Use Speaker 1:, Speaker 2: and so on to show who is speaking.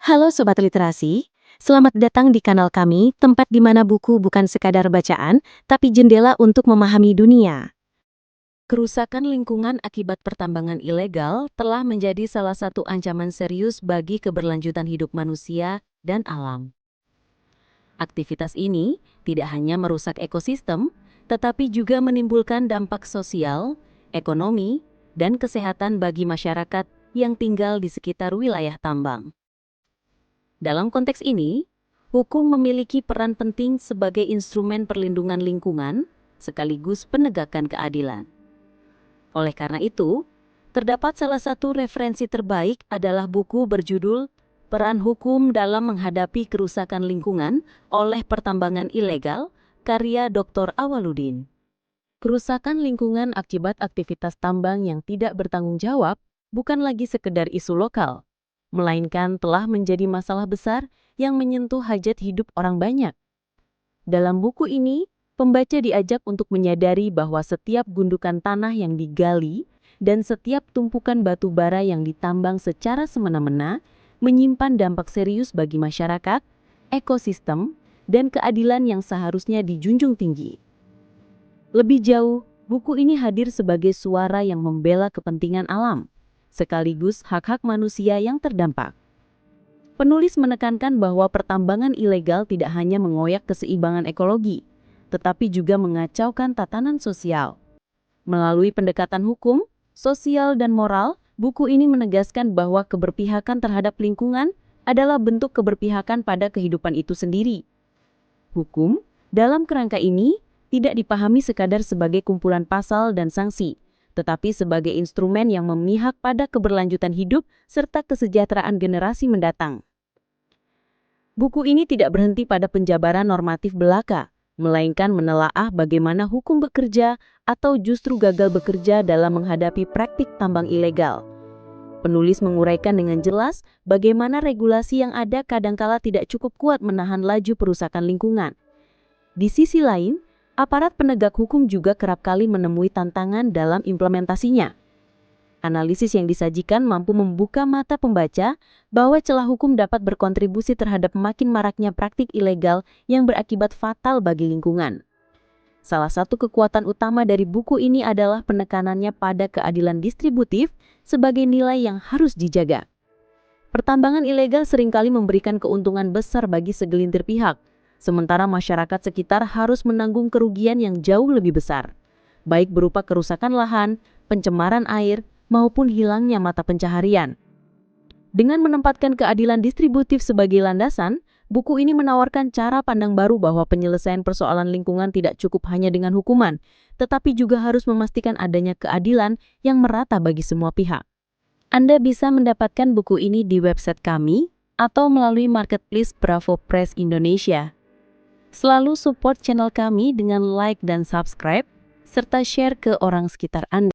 Speaker 1: Halo Sobat Literasi, selamat datang di kanal kami, tempat di mana buku bukan sekadar bacaan, tapi jendela untuk memahami dunia. Kerusakan lingkungan akibat pertambangan ilegal telah menjadi salah satu ancaman serius bagi keberlanjutan hidup manusia dan alam. Aktivitas ini tidak hanya merusak ekosistem, tetapi juga menimbulkan dampak sosial, ekonomi, dan kesehatan bagi masyarakat yang tinggal di sekitar wilayah tambang. Dalam konteks ini, hukum memiliki peran penting sebagai instrumen perlindungan lingkungan sekaligus penegakan keadilan. Oleh karena itu, terdapat salah satu referensi terbaik adalah buku berjudul Peran Hukum dalam Menghadapi Kerusakan Lingkungan oleh Pertambangan Ilegal, karya Dr. Awaludin. Kerusakan lingkungan akibat aktivitas tambang yang tidak bertanggung jawab bukan lagi sekedar isu lokal, melainkan telah menjadi masalah besar yang menyentuh hajat hidup orang banyak. Dalam buku ini, pembaca diajak untuk menyadari bahwa setiap gundukan tanah yang digali dan setiap tumpukan batu bara yang ditambang secara semena-mena menyimpan dampak serius bagi masyarakat, ekosistem, dan keadilan yang seharusnya dijunjung tinggi. Lebih jauh, buku ini hadir sebagai suara yang membela kepentingan alam, sekaligus hak-hak manusia yang terdampak. Penulis menekankan bahwa pertambangan ilegal tidak hanya mengoyak keseimbangan ekologi, tetapi juga mengacaukan tatanan sosial. Melalui pendekatan hukum, sosial, dan moral, buku ini menegaskan bahwa keberpihakan terhadap lingkungan adalah bentuk keberpihakan pada kehidupan itu sendiri. Hukum, dalam kerangka ini, tidak dipahami sekadar sebagai kumpulan pasal dan sanksi, tetapi sebagai instrumen yang memihak pada keberlanjutan hidup serta kesejahteraan generasi mendatang. Buku ini tidak berhenti pada penjabaran normatif belaka, melainkan menelaah bagaimana hukum bekerja atau justru gagal bekerja dalam menghadapi praktik tambang ilegal. Penulis menguraikan dengan jelas bagaimana regulasi yang ada kadangkala tidak cukup kuat menahan laju perusakan lingkungan. Di sisi lain, aparat penegak hukum juga kerap kali menemui tantangan dalam implementasinya. Analisis yang disajikan mampu membuka mata pembaca bahwa celah hukum dapat berkontribusi terhadap makin maraknya praktik ilegal yang berakibat fatal bagi lingkungan. Salah satu kekuatan utama dari buku ini adalah penekanannya pada keadilan distributif sebagai nilai yang harus dijaga. Pertambangan ilegal seringkali memberikan keuntungan besar bagi segelintir pihak, sementara masyarakat sekitar harus menanggung kerugian yang jauh lebih besar, baik berupa kerusakan lahan, pencemaran air, maupun hilangnya mata pencaharian. Dengan menempatkan keadilan distributif sebagai landasan, buku ini menawarkan cara pandang baru bahwa penyelesaian persoalan lingkungan tidak cukup hanya dengan hukuman, tetapi juga harus memastikan adanya keadilan yang merata bagi semua pihak. Anda bisa mendapatkan buku ini di website kami atau melalui marketplace Bravo Press Indonesia. Selalu support channel kami dengan like dan subscribe, serta share ke orang sekitar Anda.